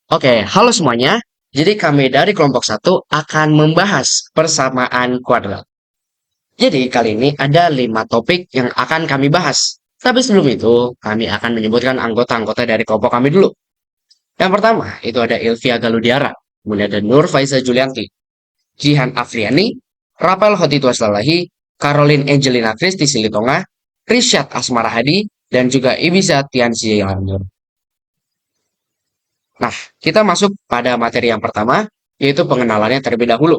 Oke, halo semuanya. Jadi kami dari kelompok satu akan membahas persamaan kuadrat. Jadi kali ini ada 5 topik yang akan kami bahas. Tapi sebelum itu, kami akan menyebutkan anggota-anggota dari kelompok kami dulu. Yang pertama, itu ada Ilvia Galudiara, kemudian ada Nur Faiza Julianti, Jihan Afriani, Rafael Hotituas Lalahi, Caroline Angelina Kristi Silitonga, Risyad Asmara Hadi, dan juga Ibiza Tianzi Yanur. Nah, kita masuk pada materi yang pertama, yaitu pengenalannya terlebih dahulu.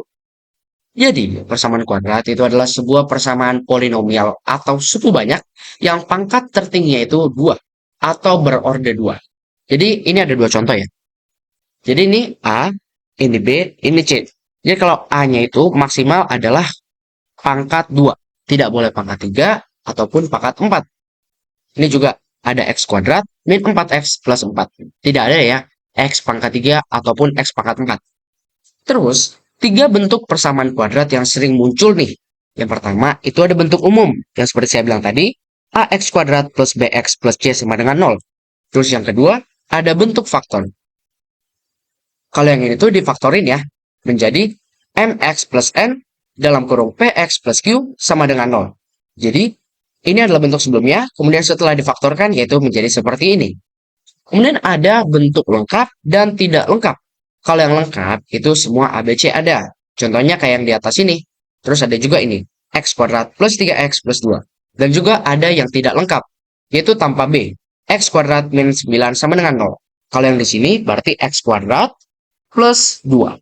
Jadi, persamaan kuadrat itu adalah sebuah persamaan polinomial atau suku banyak yang pangkat tertingginya itu 2 atau berorde 2. Jadi, ini ada 2 contoh ya. Jadi, ini A, ini B, ini C. Jadi, kalau A-nya itu maksimal adalah pangkat 2. Tidak boleh pangkat 3 ataupun pangkat 4. Ini juga ada X kuadrat min 4X plus 4. Tidak ada ya X pangkat 3 ataupun X pangkat 4. Terus, 3 bentuk persamaan kuadrat yang sering muncul nih. Yang pertama, itu ada bentuk umum, yang seperti saya bilang tadi, AX kuadrat plus BX plus C sama dengan 0. Terus yang kedua, ada bentuk faktor. Kalau yang ini tuh difaktorin ya, menjadi MX plus N dalam kurung PX plus Q sama dengan 0. Jadi, ini adalah bentuk sebelumnya, kemudian setelah difaktorkan yaitu menjadi seperti ini. Kemudian ada bentuk lengkap dan tidak lengkap. Kalau yang lengkap itu semua ABC ada. Contohnya kayak yang di atas ini. Terus ada juga ini, X kuadrat plus 3X plus 2. Dan juga ada yang tidak lengkap, yaitu tanpa B. X kuadrat minus 9 sama dengan 0. Kalau yang di sini berarti X kuadrat plus 2.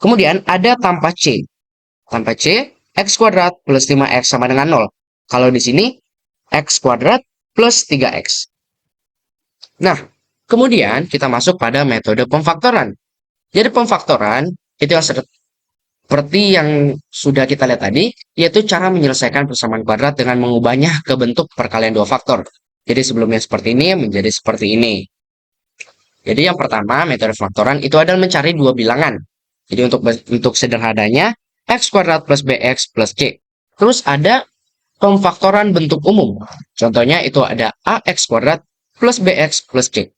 Kemudian ada tanpa C. Tanpa C, X kuadrat plus 5X sama dengan 0. Kalau di sini, X kuadrat plus 3X. Nah, kemudian kita masuk pada metode pemfaktoran. Jadi pemfaktoran itu seperti yang sudah kita lihat tadi, yaitu cara menyelesaikan persamaan kuadrat dengan mengubahnya ke bentuk perkalian 2 faktor. Jadi sebelumnya seperti ini menjadi seperti ini. Jadi yang pertama, metode faktoran itu adalah mencari 2 bilangan. Jadi untuk sederhananya, X kuadrat plus BX plus C. Terus ada pemfaktoran bentuk umum. Contohnya itu ada AX kuadrat plus BX plus C.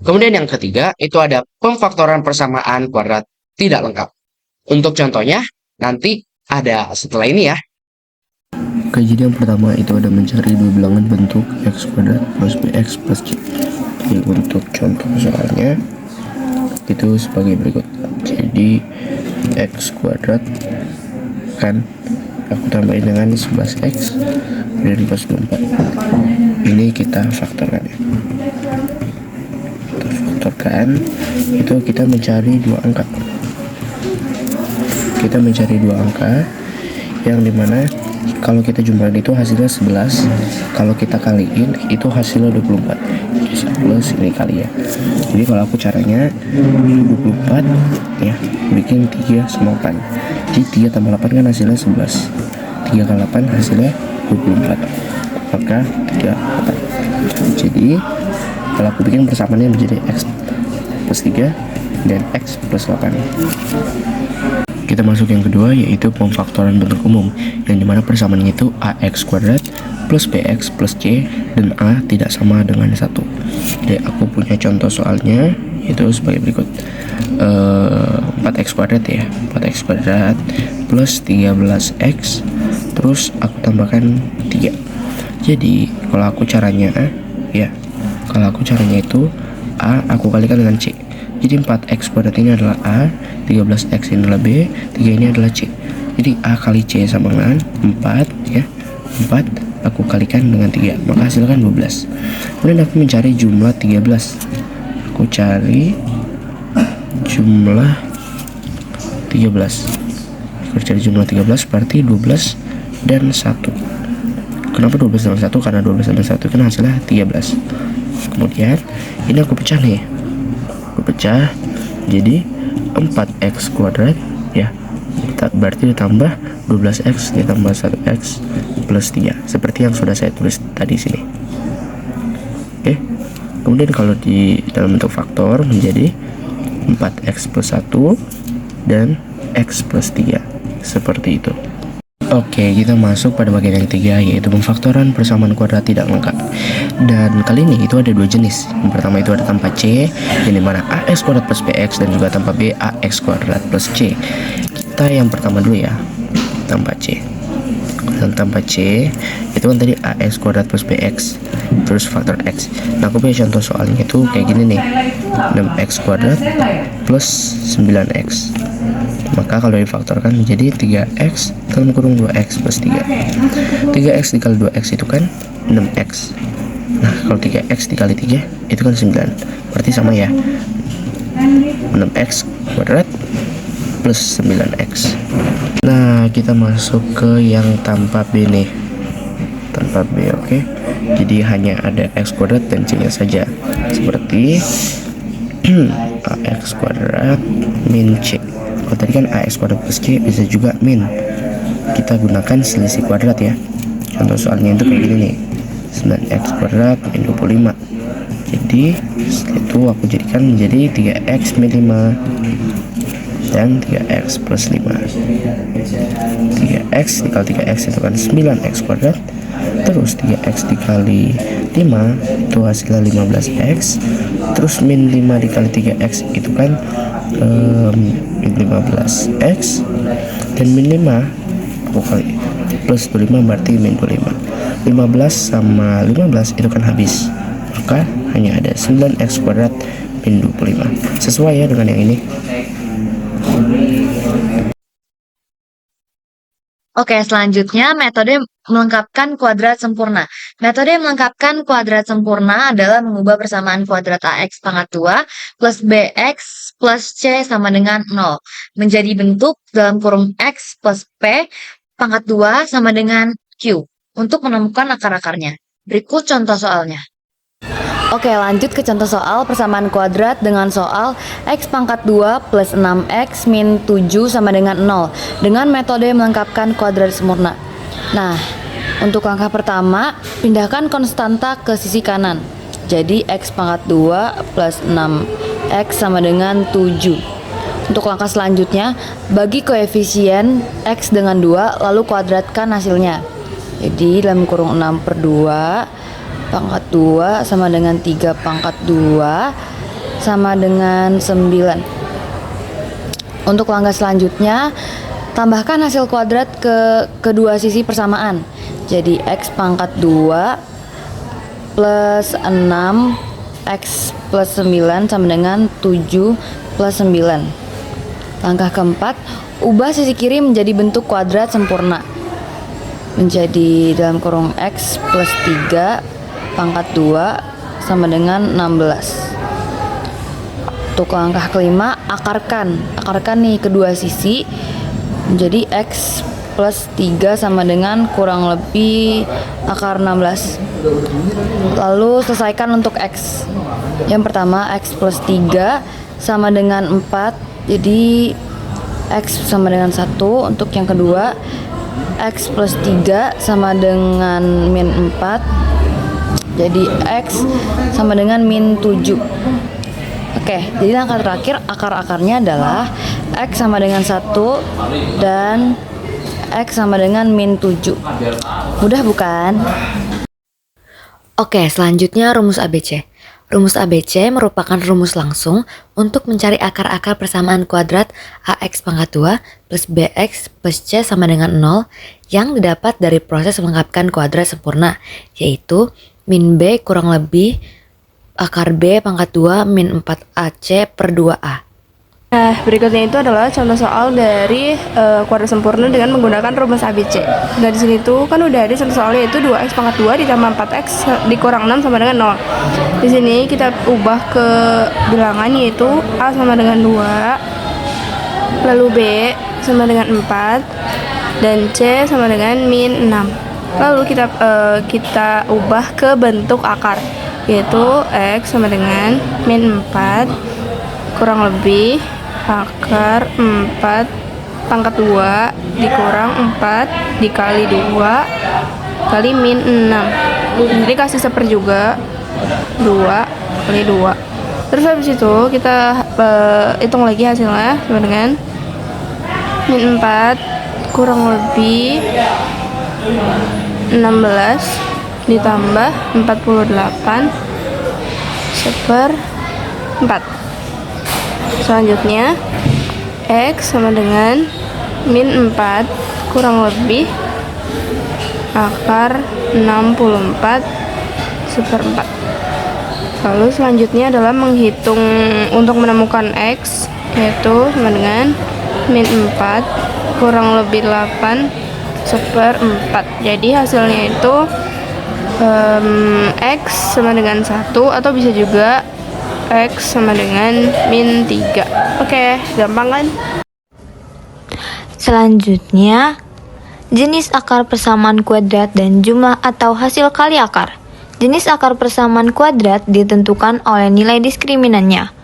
Kemudian yang ketiga, itu ada pemfaktoran persamaan kuadrat tidak lengkap. Untuk contohnya, nanti ada setelah ini ya. Oke, jadi yang pertama itu ada mencari 2 bilangan bentuk X kuadrat plus BX plus C. Jadi untuk contoh soalnya, itu sebagai berikut. Jadi, X kuadrat kan aku tambahin dengan 11X dan plus 24. Ini kita faktorkan ya. Faktorkan itu kita mencari 2 angka. Kita mencari 2 angka yang dimana kalau kita jumlahin itu hasilnya 11, kalau kita kaliin itu hasilnya 24. Jadi 11 ini kali ya. Jadi kalau aku caranya 24 ya, bikin 3 sama 8. Jadi 3 tambah 8 kan hasilnya 11. 3 kali 8 hasilnya 24. Maka 38. Jadi kalau aku bikin persamaannya menjadi X plus 3 dan X plus 8. Kita masuk yang kedua, yaitu pemfaktoran bentuk umum, yang dimana persamaannya itu AX kuadrat plus BX plus C dan A tidak sama dengan 1. Jadi aku punya contoh soalnya, yaitu sebagai berikut. 4X kuadrat ya, 4X kuadrat plus 13X, terus aku tambahkan 3. Jadi kalau aku caranya itu A aku kalikan dengan C. Jadi 4X kuadrat ini adalah A, 13X ini adalah B, 3 ini adalah C. Jadi A kali C sama dengan 4 ya. 4 aku kalikan dengan 3, maka hasilkan 12. Kemudian aku mencari jumlah 13. Aku cari jumlah 13. Aku cari jumlah 13 berarti 12 dan 1. Kenapa 12 dan 1? Karena 12 dan 1 kan hasilnya 13. Kemudian ini aku pecah nih. Pecah jadi 4X kuadrat ya, berarti ditambah 12X ditambah 1X plus 3 seperti yang sudah saya tulis tadi sini. Oke, kemudian kalau di dalam bentuk faktor menjadi 4X plus 1 dan X plus 3 seperti itu. Oke, kita masuk pada bagian yang ketiga, yaitu pemfaktoran persamaan kuadrat tidak lengkap. Dan kali ini itu ada dua jenis. Yang pertama itu ada tanpa C, yang dimana AX kuadrat plus BX, dan juga tanpa B, AX kuadrat plus C. Kita yang pertama dulu ya, tanpa C. Dan tanpa C itu kan tadi AX kuadrat plus BX terus faktor X. Nah, aku punya contoh soalnya itu kayak gini nih, 6X kuadrat plus 9X. Maka kalau difaktorkan menjadi 3X dalam kurung 2X plus 3. 3X dikali 2X itu kan 6X. Nah, kalau 3X dikali 3 itu kan 9. Berarti sama ya, 6X kuadrat plus 9X. Nah, kita masuk ke yang tanpa B nih. Tanpa B, oke. Jadi hanya ada X kuadrat dan C nya saja. Seperti AX kuadrat min C. Kalau tadi kan AX kuadrat plus C, bisa juga min. Kita gunakan selisih kuadrat ya. Contoh soalnya itu kayak gini nih, 9X kuadrat min 25. Jadi setelah itu aku jadikan menjadi 3X min 5 dan 3X plus 5. 3X dikali 3X itu kan 9X kuadrat, terus 3X dikali 5 itu hasilnya 15X, terus min 5 dikali 3X itu kan min 15X, dan min 5 aku kali plus 25 berarti min 25. 15 sama 15 itu kan habis, maka hanya ada 9X kuadrat min 25. Sesuai ya dengan yang ini. Oke, selanjutnya metode melengkapkan kuadrat sempurna. Metode melengkapkan kuadrat sempurna adalah mengubah persamaan kuadrat AX pangkat 2 plus BX plus C sama dengan 0 menjadi bentuk dalam kurung X plus P pangkat 2 sama dengan Q untuk menemukan akar-akarnya. Berikut contoh soalnya. Oke, lanjut ke contoh soal persamaan kuadrat dengan soal X pangkat 2 plus 6X min 7 sama dengan 0 dengan metode melengkapkan kuadrat sempurna. Nah, untuk langkah pertama, pindahkan konstanta ke sisi kanan. Jadi X pangkat 2 plus 6X sama dengan 7. Untuk langkah selanjutnya, bagi koefisien X dengan 2 lalu kuadratkan hasilnya. Jadi dalam kurung 6 per 2 pangkat 2 sama dengan 3 pangkat 2 sama dengan 9. Untuk langkah selanjutnya, tambahkan hasil kuadrat ke kedua sisi persamaan. Jadi X pangkat 2 plus 6 X plus 9 sama dengan 7 plus 9. Langkah keempat, ubah sisi kiri menjadi bentuk kuadrat sempurna. Menjadi dalam kurung X plus 3 pangkat 2 sama dengan 16. Untuk langkah kelima, akarkan nih kedua sisi menjadi X plus 3 sama dengan kurang lebih akar 16. Lalu selesaikan untuk X. Yang pertama, X plus 3 sama dengan 4, jadi X sama dengan 1. Untuk yang kedua, X plus 3 sama dengan min 4, jadi X sama dengan min 7. Oke, jadi langkah terakhir akar-akarnya adalah X sama dengan 1 dan X sama dengan min 7. Mudah bukan? Oke, selanjutnya rumus ABC. Rumus ABC merupakan rumus langsung untuk mencari akar-akar persamaan kuadrat AX pangkat 2 plus BX plus C sama dengan 0 yang didapat dari proses melengkapkan kuadrat sempurna, yaitu min B kurang lebih akar B pangkat 2 min 4AC per 2A. Nah, berikutnya itu adalah contoh soal dari kuadrat sempurna dengan menggunakan rumus ABC. Nah, di sini tuh kan udah ada contoh soalnya yaitu 2X pangkat 2 ditambah 4X dikurang 6 sama dengan 0. Di sini kita ubah ke bilangan yaitu A sama dengan 2, lalu B sama dengan 4, dan C sama dengan min 6. Lalu kita ubah ke bentuk akar yaitu X sama dengan min 4 kurang lebih akar 4 pangkat 2 dikurang 4 dikali 2 kali min 6. Jadi kasih seper juga 2 kali 2. Terus habis itu kita hitung lagi hasilnya sama dengan min 4 kurang lebih 16 ditambah 48 seper 4. Selanjutnya X sama dengan min 4 kurang lebih akar 64 seper 4. Lalu selanjutnya adalah menghitung untuk menemukan X, yaitu sama dengan min 4 kurang lebih 8 seper 4. Jadi hasilnya itu X sama dengan 1, atau bisa juga X sama dengan min 3. Oke, gampang kan? Selanjutnya, jenis akar persamaan kuadrat dan jumlah atau hasil kali akar. Jenis akar persamaan kuadrat ditentukan oleh nilai diskriminannya.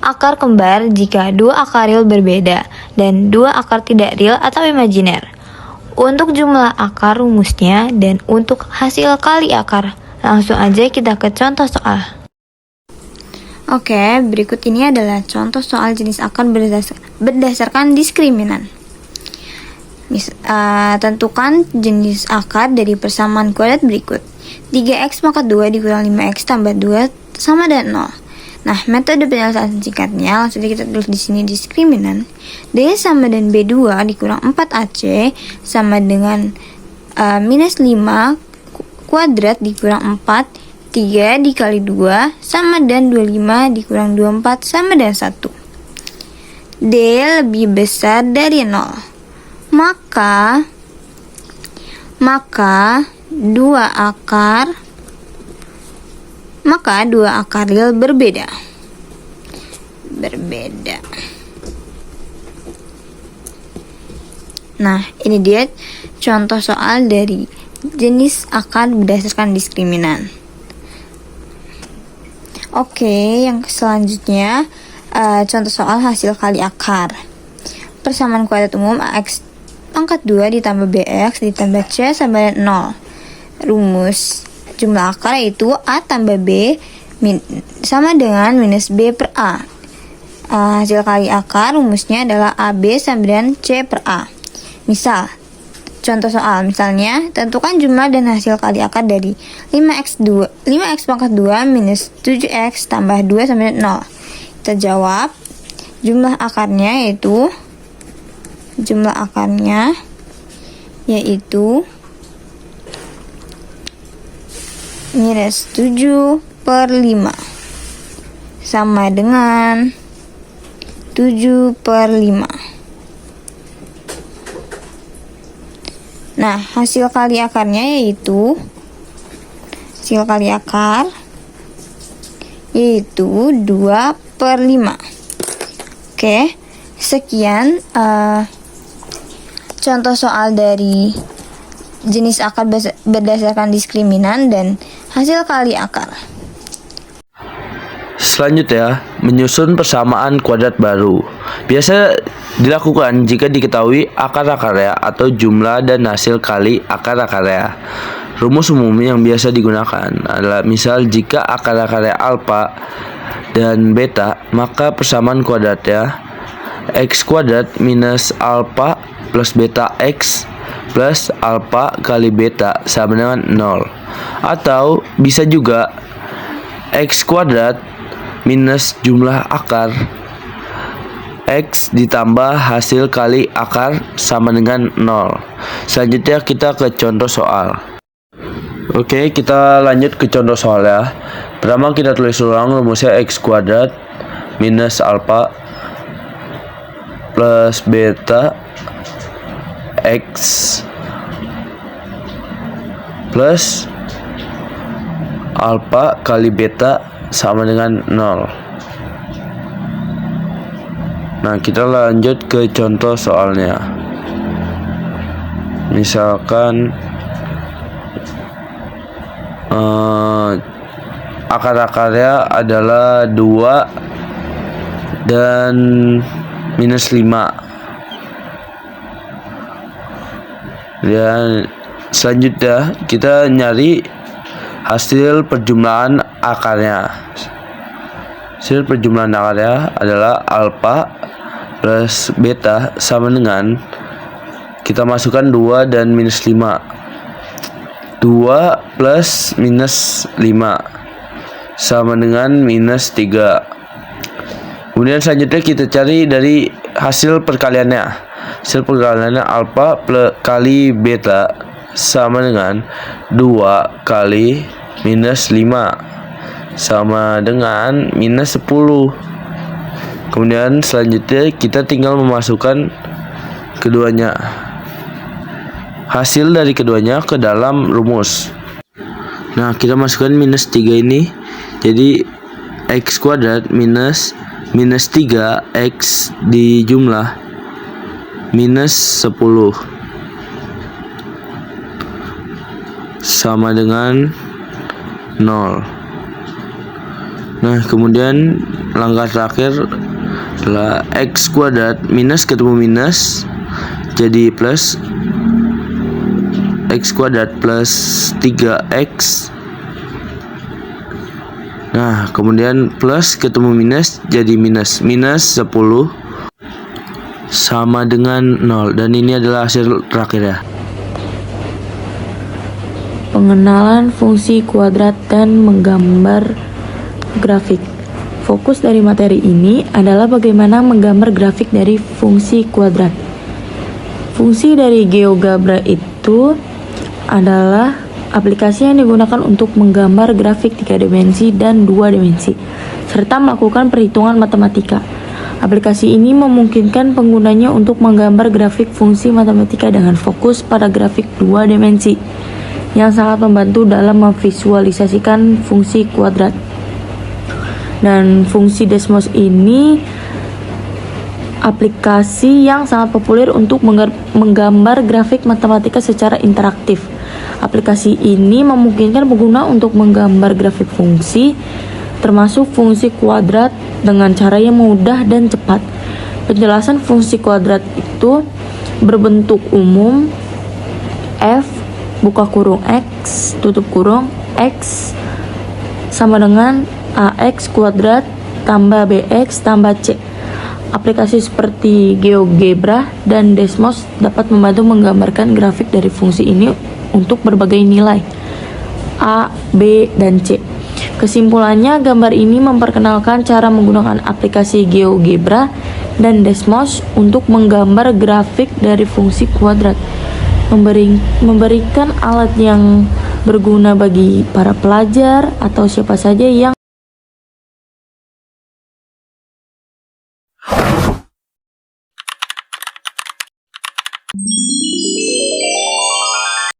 Akar kembar jika dua akar real berbeda dan dua akar tidak real atau imajiner. Untuk jumlah akar rumusnya dan untuk hasil kali akar. Langsung aja kita ke contoh soal. Oke, berikut ini adalah contoh soal jenis akar berdasarkan diskriminan. Tentukan jenis akar dari persamaan kuadrat berikut. 3x pangkat 2 dikurang 5x tambah 2 sama dengan 0. Nah, metode penyelesaian singkatnya langsung kita tulis di sini diskriminan. D sama dengan B2 dikurang 4AC sama dengan minus 5 kuadrat dikurang 4, 3 dikali 2 sama dengan 25 dikurang 24 sama dengan 1. D lebih besar dari 0. Maka dua akar real berbeda. Nah, ini dia contoh soal dari jenis akar berdasarkan diskriminan. Oke, yang selanjutnya contoh soal hasil kali akar. Persamaan kuadrat umum AX pangkat 2 ditambah BX ditambah C sama dengan 0. Rumus jumlah akar yaitu A tambah B sama dengan minus B per A. Hasil kali akar rumusnya adalah AB sama dengan C per A. Misal, contoh soal misalnya, tentukan jumlah dan hasil kali akar dari 5x pangkat 2 minus 7x tambah 2 sama dengan 0. Kita jawab, jumlah akarnya yaitu minus 7 per 5 sama dengan 7 per 5. Nah, hasil kali akarnya yaitu 2 per 5. Oke, sekian contoh soal dari jenis akar berdasarkan diskriminan dan hasil kali akar. Selanjutnya, menyusun persamaan kuadrat baru. Biasa dilakukan jika diketahui akar-akarnya atau jumlah dan hasil kali akar-akarnya. Rumus umum yang biasa digunakan adalah misal jika akar-akarnya alfa dan beta, maka persamaan kuadratnya x kuadrat minus alfa plus beta x plus alfa kali beta sama dengan 0. Atau bisa juga x kuadrat minus jumlah akar x ditambah hasil kali akar sama dengan 0. Selanjutnya kita ke contoh soal. Oke, kita lanjut ke contoh soal ya. Pertama kita tulis ulang rumusnya x kuadrat minus alfa plus beta x plus alfa kali beta sama dengan 0. Nah, kita lanjut ke contoh soalnya. Misalkan akar-akarnya adalah 2 dan minus 5. Dan selanjutnya kita nyari hasil perjumlahan akarnya. Hasil perjumlahan akarnya adalah alfa plus beta sama dengan, Kita masukkan 2 dan minus 5. 2 plus minus 5 sama dengan minus 3. Kemudian selanjutnya kita cari dari hasil perkaliannya. Hasil perkaliannya alfa kali beta sama dengan 2 kali minus 5 sama dengan minus 10. Kemudian selanjutnya kita tinggal memasukkan keduanya, hasil dari keduanya ke dalam rumus. Nah, kita masukkan minus 3 ini, jadi x kuadrat minus 3x di jumlah minus 10 sama dengan 0. Nah, kemudian langkah terakhir adalah x kuadrat minus ketemu minus jadi plus, x kuadrat plus 3x. Nah, kemudian plus ketemu minus jadi minus 10 sama dengan 0. Dan ini adalah hasil terakhir ya. Pengenalan fungsi kuadrat dan menggambar grafik. Fokus dari materi ini adalah bagaimana menggambar grafik dari fungsi kuadrat. Fungsi dari GeoGebra itu adalah aplikasi yang digunakan untuk menggambar grafik 3 dimensi dan 2 dimensi, serta melakukan perhitungan matematika. Aplikasi ini memungkinkan penggunanya untuk menggambar grafik fungsi matematika dengan fokus pada grafik 2 dimensi, yang sangat membantu dalam memvisualisasikan fungsi kuadrat. Dan fungsi Desmos ini aplikasi yang sangat populer untuk menggambar grafik matematika secara interaktif. Aplikasi ini memungkinkan pengguna untuk menggambar grafik fungsi, termasuk fungsi kuadrat, dengan cara yang mudah dan cepat. Penjelasan fungsi kuadrat itu berbentuk umum f buka kurung x tutup kurung x sama dengan ax kuadrat tambah bx tambah c. Aplikasi seperti GeoGebra dan Desmos dapat membantu menggambarkan grafik dari fungsi ini untuk berbagai nilai a, b, dan c. Kesimpulannya, gambar ini memperkenalkan cara menggunakan aplikasi GeoGebra dan Desmos untuk menggambar grafik dari fungsi kuadrat, memberikan alat yang berguna bagi para pelajar atau siapa saja yang